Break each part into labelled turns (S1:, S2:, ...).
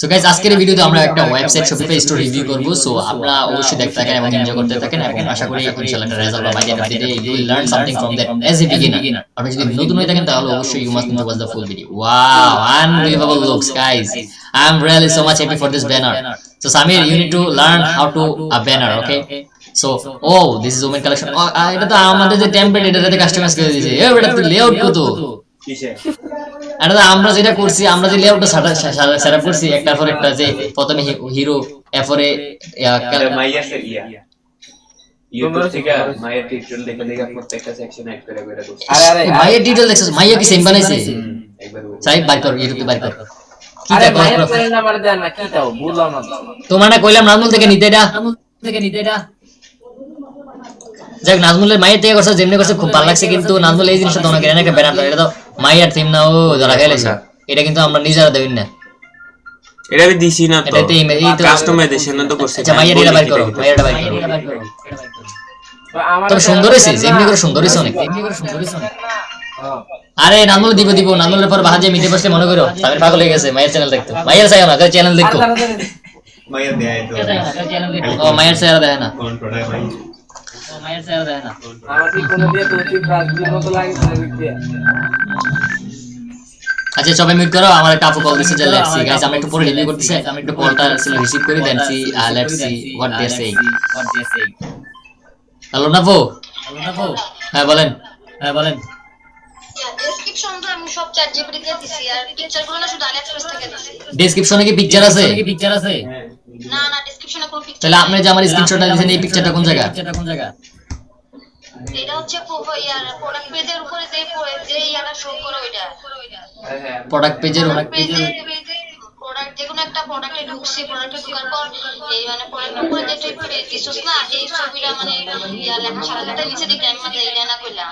S1: So guys আজকের এই ভিডিওতে আমরা একটা ওয়েবসাইট শপিফাই স্টোর রিভিউ করব। সো আপনারা অবশ্যই দেখতে থাকেন এবং এনজয় করতে থাকেন এবং আশা করি ইনশাআল্লাহ একটা রেজাল্ট পাবেন। By the end of the day you will learn something from that as a beginner. আপনি যদি নতুন হয়ে থাকেন তাহলে অবশ্যই you must need to watch the full video. Wow, unbelievable looks guys. I am really so much happy for this banner. So Samir, you need to learn how to a banner, okay? So this is women collection. এটা তো আমাদের যে template এটাতে customise করে দিয়েছে। এটা তো layout কত কিসে? এটা আমরা যেটা করছি, আমরা যে লেআউটটা সেটআপ করছি একটার পর একটা, যে প্রথমে হিরো, এরপরে
S2: মাইয়া সে ইউটিউব থেকে মাইয়া টিউটোরিয়াল দেখে দেখে প্রত্যেকটা সেকশন অ্যাড করে করে করছি।
S1: আরে মাইয়া টিউটোরিয়াল দেখছস? মাইয়া কি সেম বানাইছে?
S2: একবার
S1: সাইড বাই কর, ইউটিউবে বাই কর।
S3: আরে মাইয়া প্লেন নাম্বার দেন না, কি তাও বুঝলাম না।
S1: তোমার না কইলাম নাজমুল থেকে নিতে এটা। যাক, নাজমুলের মাইয়া থেকে করছে, যেমনি করছে খুব ভালো লাগছে, কিন্তু নাজমুল এই জিনিসটা তোমাকে এনে একটা ব্যানার দাও। এটা তো মাইয়ার থিম না, ও ধরা গেলেছে। এটা কিন্তু আমরা নিজেরা দেবেন না,
S4: এটা আমি দিছি না তো,
S1: এটাতে এই তো
S4: কাস্টমাইজেশন তো করছি।
S1: আচ্ছা মাইয়ার এটা বাই করো, মাইয়ারটা বাই করো। তবে সুন্দর হয়েছে, যেমনি করে সুন্দর হয়েছে অনেক। আরে নাজমুল দিব নাজমুলের পর বাহাজে মিটে বসলে মনে করো সামির পাগল হয়ে গেছে। মায়ের চ্যানেল দেখতো, মায়ের চাই না, চ্যানেল দেখো।
S2: মাইয়া দেয় তো
S1: ও মায়ের চেহারা দেখে না,
S2: কোন প্রোডাক্ট ভাই
S1: মায়ের চেহারা দেখে না।
S3: আমার কি কোন দিয়ে তোতি প্রাজবির মতো লাগে দিয়ে।
S1: আচ্ছা সবাই মিউট করো, আমার একটা আপু কল দিছে যে লেটস সি গাইস। আমরা একটু পরে রিভিউ করতেছি, আমি একটু কলটা রিসিভ করি, then see let's see what they say. Hello Nafu. হ্যাঁ বলেন।
S5: ডেসক্রিপশন তো আমি সব চ্যাট জিপিটি দিয়ে দিছি, আর পিকচারগুলো না শুধু আলিএক্সপ্রেস থেকে দিছি।
S1: ডেসক্রিপশনে কি পিকচার আছে?
S5: না না, ডেসক্রিপশনে কোনো পিকচার।
S1: তাহলে আপনি যে আমার স্ক্রিনশটটা দিয়েছেন, এই পিকচারটা কোন জায়গা?
S5: এটা হচ্ছে প্রোডাক্ট পেজের উপরে যে ইয়াটা শো করে ওইটা।
S1: প্রোডাক্ট পেজের
S5: প্রোডাক্ট যে কোনো একটা প্রোডাক্টে ঢুকছি, প্রোডাক্টে ঢোকার পর এই মানে প্রোডাক্টের উপরে যে টাইপ করে দিছস না, এই ছবিটা মানে ইয়া লেখা সাথে সাথে নিচে দিকে আমি মানে এটা না কইলাম।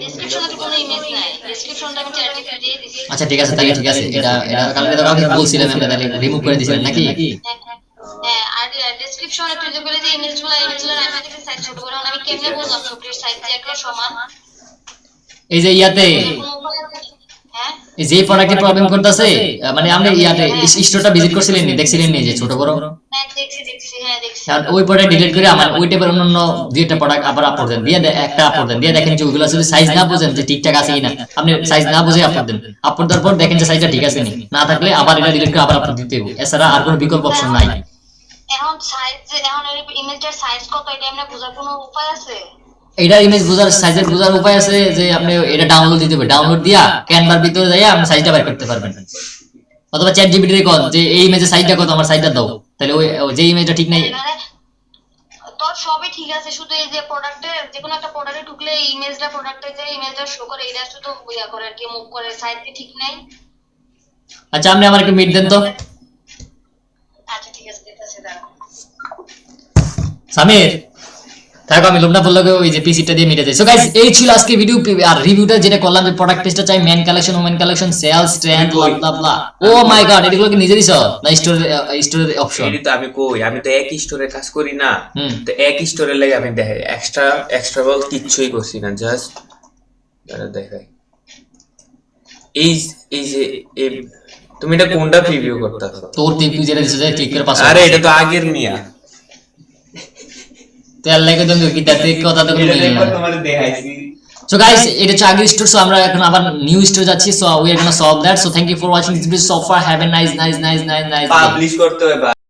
S5: ডেসক্রিপশনে তো কোনো ইমেজ নাই, ডেসক্রিপশনটা আমি চ্যাট জিপিটি দিয়ে দিছি।
S1: আচ্ছা ঠিক আছে, তাহলে ঠিক আছে। এটা কালকে তো কাউকে বলছিলাম আমরা, তাহলে রিমুভ করে দিয়েছিলেন নাকি?
S5: হ্যাঁ, আর ডেসক্রিপশনে তুই যেগুলো যে ইমেজগুলো আমি দেখি সাইজ ছোট করে, আমি কেমনে বুঝলাম ছবির সাইজ যে একটা সমান?
S1: এই যে ইয়াতে
S5: হ্যাঁ
S1: এই যে প্রোডাক্টের প্রবলেম করতেছে, মানে আপনি ইয়াতে স্টোরটা ভিজিট করছিলেন নি, দেখছিলেন নি যে ছোট বড়?
S5: হ্যাঁ দেখছি হ্যাঁ দেখছি।
S1: আর ওই প্রোডাক্ট ডিলিট করে আমার ওই টাইপের অন্যান্য দুইটা প্রোডাক্ট আবার আপলোড দেন, দিয়ে একটা আপলোড দেন, দিয়ে দেখেন যে ওইগুলো আসলে সাইজ না বুঝেন যে ঠিকঠাক আছে কিনা। আপনি সাইজ না বুঝে আপলোড দেন, আপলোড দেওয়ার পর দেখেন যে সাইজটা ঠিক আছে নি, না থাকলে আবার এটা ডিলিট করে আবার আপলোড দিতে হবে। এছাড়া আর কোনো বিকল্প অপশন নাই।
S5: এখন এই ইমেজটার সাইজ কত এটা এমনি বোঝার কোনো উপায় আছে?
S1: এটা ইমেজ বোঝার, সাইজের বোঝার উপায় আছে যে আপনি এটা ডাউনলোড দিতে হবে। ডাউনলোড দিয়া ক্যানভার ভিতরে যাইয়া আপনি সাইজটা বের করতে পারবেন, অথবা চ্যাট জিপিটি রে কল যে এই ইমেজের সাইজটা কত, আমার সাইজটা দাও। তাহলে ওই যে ইমেজটা ঠিক নাই,
S5: মানে তোর সবই ঠিক আছে, শুধু এই যে প্রোডাক্টে যে কোনো একটা প্রোডাক্টে ঢুকলে ইমেজটা প্রোডাক্টে যে ইমেজটা শো করে এটা শুধু ইয়া করে আর কি, মুভ করে, সাইজ কি ঠিক নাই?
S1: আচ্ছা আপনি আমার একটু মিট দেন তো।
S5: আচ্ছা ঠিক আছে, দেখতেছি দাঁড়াও।
S1: সামির থাকো, আমি লোকনা বললো ওই যে পিসিটা দিয়ে মিটে যায়। সো গাইস এই ছিল আজকে ভিডিও আর রিভিউটা, যেটা করলাম যে প্রোডাক্ট টেস্টটা চাই, men collection, women collection, sales trend, blah blah। Oh my god, এগুলো কি নিজে দিছো না স্টোরের অপশন?
S4: এডি তো আমি কই, আমি তো এক স্টোরে কাজ করি না, তো এক স্টোরে লাগে আমি দেখাই, এক্সট্রা বল কিছুই করছি না, জাস্ট দেখাই। এই যে তুমি এটা কোনটা প্রিভিউ করতেছো?
S1: তোর তুই যেটা দিছো যে ক্লিক করে পাস।
S4: আরে এটা তো আগের মিয়া।
S1: তেল লাগে তুমি কি তাতে কথা তো
S2: এটা
S1: বলি
S2: দেখো
S1: না।
S2: তোমাদের দেখাইছি।
S1: So guys, এটা হচ্ছে আগের স্টোর। সো আমরা এখন আবার নিউ স্টোর যাচ্ছি। So we are gonna solve that. So thank you for watching this video so far. Have a nice day.
S2: Publish করতে হবে।